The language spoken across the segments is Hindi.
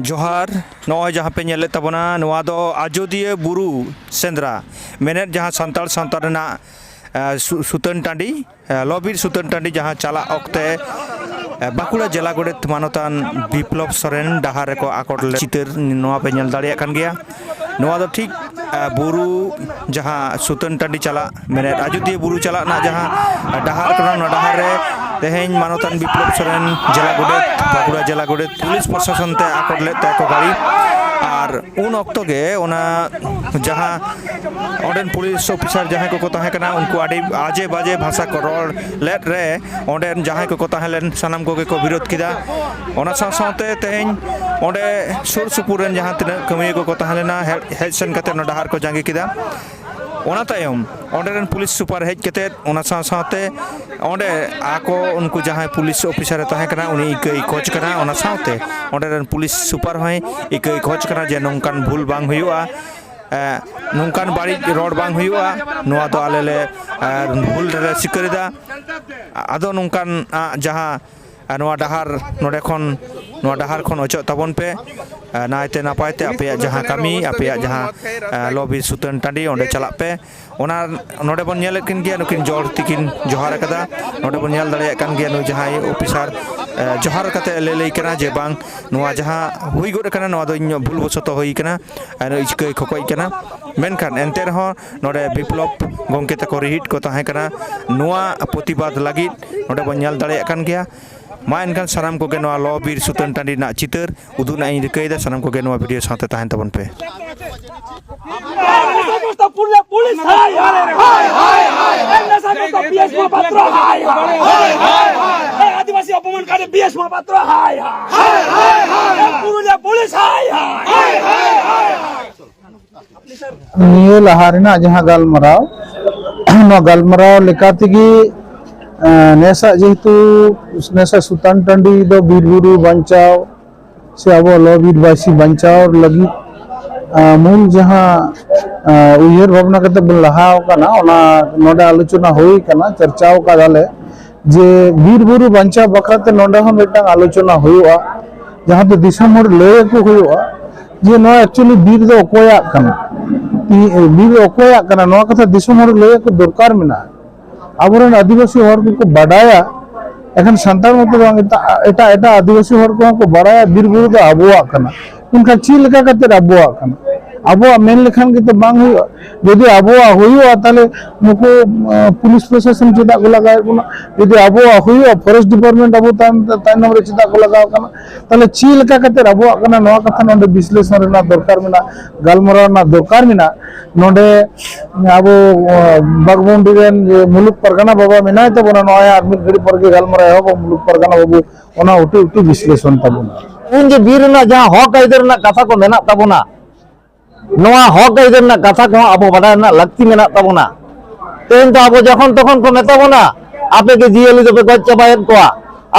जोहार नॉय जहाँ पे नेले तबना नवा दो आजोदिया बुरु सेंद्रा मेनेट जहाँ संताल संताल ना सुतन टांडी लॉबीर सुतन टांडी जहाँ चला ओक्ते बाकुड़ा जिला गोडेत मानतान विप्लव सोरेन डाहार को आकोट चितर नवा पे नेल दाड़िया कान गया नवा दो ठीक बुरु जहाँ सुतन टांडी चला मेनेट आजोदिया बुरु चला ना जहाँ डाहार कना डाहार रे तेहेन मानतान विप्लव सोरेन जिला गोडेत बाकुड़ा जिला गोडेत पुलिस प्रशासन ते आकोट लेते को गाड़ी और उन ऑक्टो के ओना जहाँ ओडेन पुलिस ऑफिसर जहाँ को ताहे कना उनको आडे आजे बाजे भाषा को रोड लेट रे ओडेन जहाँ को ताहे लेन सनम को विरोध किदा ओना साथे तेहेन ओडे सुर सुपुरन जहाँ तिना कमिया को ताहे लेना हेडसन कते न डहार को जांगी किदा ओना तायम ओडेन पुलिस सुपर हेड कते ओना साथे ओडे आको उनको जहाँ पुलिस ऑफिसर ताहे कना उनी इकई खोज कना ओना साथे ओडेन पुलिस सुपर होय इकई खोज कना जे नोंकान भूल बांग हुयुआ नोंकान बाड़ी रोड बांग हुयुआ नोआ दो आलेले भूल रे सिकरिदा आदो नोंकान जहाँ नोआ डहार नोडे खन नोआ डहार खन अचो तबन पे नायते नापायते आपे जहाँ कमी आपे जहाँ लॉबी सुतन टांडी ओंडे चला पे ओना नोडे बन नेल किन गया नुकिन जोर तिकिन जोहार कदा नोडे बन नेल दाड़िया कान गया नु जहाँ ऑफिसर जोहार कते ले कना जे बांग नोआ जहाँ हुई गोड कना नोआ दो इन भूल बसतो होई कना इचके खकोई कना मेनखान एंते रहो नोडे विप्लव गोंके तको रिहिट को ताहे कना नोआ प्रतिबाद लागित नोडे बन नेल दाड़िया कान गया मा एनखान सानाम को नोआ लॉबीर सुतन टांडी ना चितर उदुना इन रिकैदा सानाम को नोआ वीडियो साथे ताहेन तबन पे पुलिस हाय हाय हाय हाय नशा को बीएस महापात्र हाय हाय आदिवासी अपमान करे बीएस महापात्र हाय हाय हाय पुरुलिया पुलिस हाय हाय हाय निये लहारिना जहाँ गालमराव नो गालमराव लेकातिगी नेसा जेहेतु नेसा सुतान टांडी दो बीरबुरु बंचाव से अब लॉबीरवासी बंचाव लगी मूल जहाँ उयर भावना कते बन लहाव कना ओना नोडे आलोचना होई कना चर्चाव का दाले जे बीरबुरु बंचाव बखराते नोडे हम मिटन आलोचना होयुआ जहाँ तो दिसम होड़ लय को होयुआ जे नो एक्चुअली बीर दो ओकोया कना बीर ओकोया कना नो कथा दिसम होड़ लय को दरकार मेना आबोरन आदिवासी होड़ को बडाया एखन संताल मत बांग एटा एटा आदिवासी होड़ को बडाया बीरबुरु दो आबोआ कना उनका चील लेका कते आबोआ कना आबोआ मेन लेखान के तो बांग हुआ यदि आबोआ हुआ ताले नुको पुलिस प्रशासन चेदा को लगाए कोना यदि आबोआ हुआ फॉरेस्ट डिपार्टमेंट आबो तायनम रे चेदा को लगाव कना ताले चील लेका कते आबोआ कना नवा कथा नोंडे विश्लेषण रेना दरकार मेना गालमराव ना दरकार मेना नोंडे आबो बागबोंडी रेन जे मुलुक परगना बाबा मेनाय तबोना नया आदमी गड़ी पर के गालमराव हो मुलुक परगना बाबू ओना उटी उटी विश्लेषण तबोना उन जे बीर ना जहां हक आइदर ना कथा को मेना तबोना नोआ हक आइदर ना कथा को आबो बाडा ना लगती मेना तबोना तेन तो आबो जखन तखन को मेताबोना आपे के जियली दो पे गज चबायत को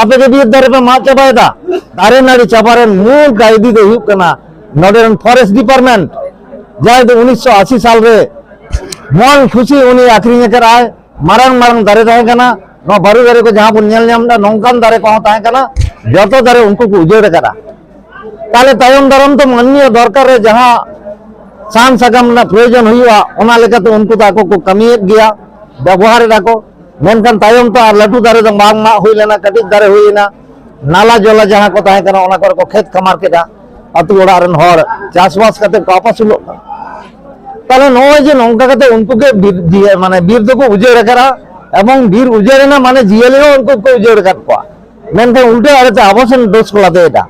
आपे के बीर दारे पे मा चबायदा दारे नाड़ी चबारेन मूल कायदी दो हुक कना नोडेन फॉरेस्ट डिपार्टमेंट जाय दो 1980 साल रे मन खुशी उनी आखरी कर आए मारंग मारंग दारे रहे कना नो बारू दारे को जहां पर नेल नामदा नोंकान दारे को ताहे कना जतो दारे उनको को उजेड़ करा ताले तायम दारम तो माननीय दरकार रे जहां सान सगम ना प्रयोजन हुआ ओना लेका तो उनको ताको को कमियत गया व्यवहार दाको मेनखान तायम तो आर लटू दारे दो मांग मा हुई लेना कटिक दारे हुईना नाला जला जहां को ताहे कना ओना को खेत खमार केदा अतु ओड़ा रन हर चासबास कते को आपसुलो ताले नोय जे नोंका कते उनको के माने बीर दो को उजेड़ करा एवं बीर उजेड़ ना माने जियले उनको को उजेड़ कर को मेनखान उल्टे आरे आबोसन दोष को लाते एटा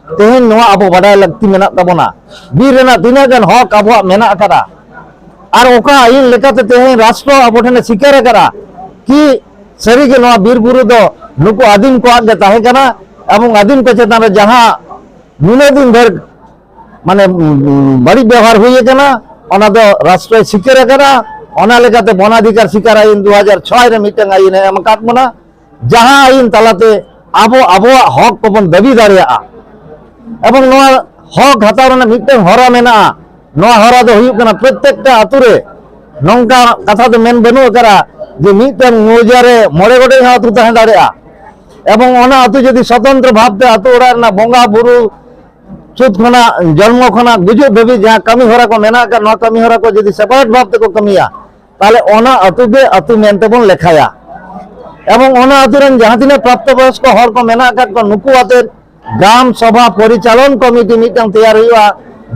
तेहेन नोआ आबो बाडा लगती मेना तबोना बीर रेना तिना गन हक आबो मेना करा आर ओका आइन लेकाते तेहेन राष्ट्र आबो ठने स्वीकार करा कि सरी के नोआ बीरबुरु दो नुको आदिम को आगे ताहे कना एवं आदिम को चेतन रे जहां नुने दिन धर माने बड़ी व्यवहार हुई कना ओना दो राष्ट्र स्वीकार करा ओना लेकाते वनाधिकार स्वीकार आइन 2006 रे मिटंग आइन एम काट मना जहां आइन तलाते आबो आबो हक को बन दाबी दाड़िया एवं नोआ হক হাতাও ᱨᱮᱱᱟᱜ ᱢᱤᱫᱴᱟᱝ ᱦᱚᱨᱟ ᱢᱮᱱᱟᱜᱼᱟ ᱱᱚᱣᱟ ᱦᱚᱨᱟ ᱫᱚ ᱦᱩᱭᱩᱜ ᱠᱟᱱᱟ ᱯᱨᱚত্যেকটা ᱟᱛᱩ ᱨᱮ ᱱᱚᱝᱠᱟ ᱠᱟᱛᱷᱟ ᱫᱚ ᱢᱮᱱ ᱵᱟᱹᱱᱩᱜ ᱟᱠᱟᱫᱟ যে মিটটাং মৌজা রে 9 গোᱴᱮᱡ ᱦᱚᱸ ᱟᱛᱩ ᱛᱟᱦᱮᱸ ᱫᱟᱲᱮᱭᱟᱜᱼᱟ এবং ᱚᱱᱟ ᱟᱛᱩ ᱡᱩᱫᱤ ᱥᱚᱛᱚᱱᱛᱨᱚ ᱵᱷᱟᱵᱛᱮ ᱟᱛᱩ ᱚᱲᱟᱜ ᱨᱮᱱᱟᱜ ᱵᱚᱸᱜᱟ ᱵᱩᱨᱩ ᱪᱩᱛ ᱠᱷᱚᱱᱟᱜ ᱡᱚᱱᱢᱚ ᱠᱷᱚᱱᱟᱜ ᱜᱩᱡᱩᱜ ᱫᱷᱟᱹᱵᱤᱡ ᱡᱟᱦᱟᱸ ᱠᱟᱹᱢᱤ ᱦᱚᱨᱟ ᱠᱚ ᱢᱮᱱᱟᱜ ᱟᱠᱟᱫ ᱱᱚᱣᱟ ᱠᱟᱹᱢᱤ ᱦᱚᱨᱟ ᱠᱚ ᱡᱩᱫᱤ ᱥᱮᱯᱟরেᱴ ᱵᱷᱟᱵ ᱛᱮᱠᱚ ᱠᱟᱹᱢᱤᱭᱟ তাহলে ᱚᱱᱟ ᱟᱛᱩ ᱜᱮ ᱟᱛᱩ ᱢᱮᱱᱛᱮ ᱵᱚᱱ ᱞᱮᱠᱷᱟᱭᱟ এবং ᱚᱱᱟ ᱟᱛᱩ ᱨᱮᱱ ᱡᱟᱦᱟᱸ ᱛᱤᱱᱟᱹᱜ ᱯᱨᱟপ্তবয়স্ক ᱦᱚᱲ ᱠᱚ ᱢᱮᱱᱟᱜ ᱟᱠᱟᱫ ᱠᱚ ᱱᱩᱠᱩ ᱟᱛᱮ গ্রাম সভা পরিচালন কমিটি মিটটাং তৈরি হইয়া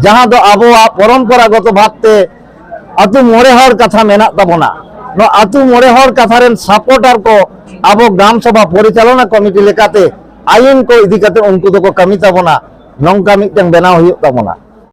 যাহা দো আবহাওয়া পরম্পরাগত ভাবতে আতু মোড়ে হওয়ার কথা মেনাক তাবনা নো আতু মোড়ে হওয়ার কথারেন সাপোর্টার কো আবো গ্রাম সভা পরিচালনা কমিটি লেকাতে আইন কো ইদি কাতে উনকু দো কো কামি তাবনা নংকা মিটটাং বেনাও হইউক তাবনা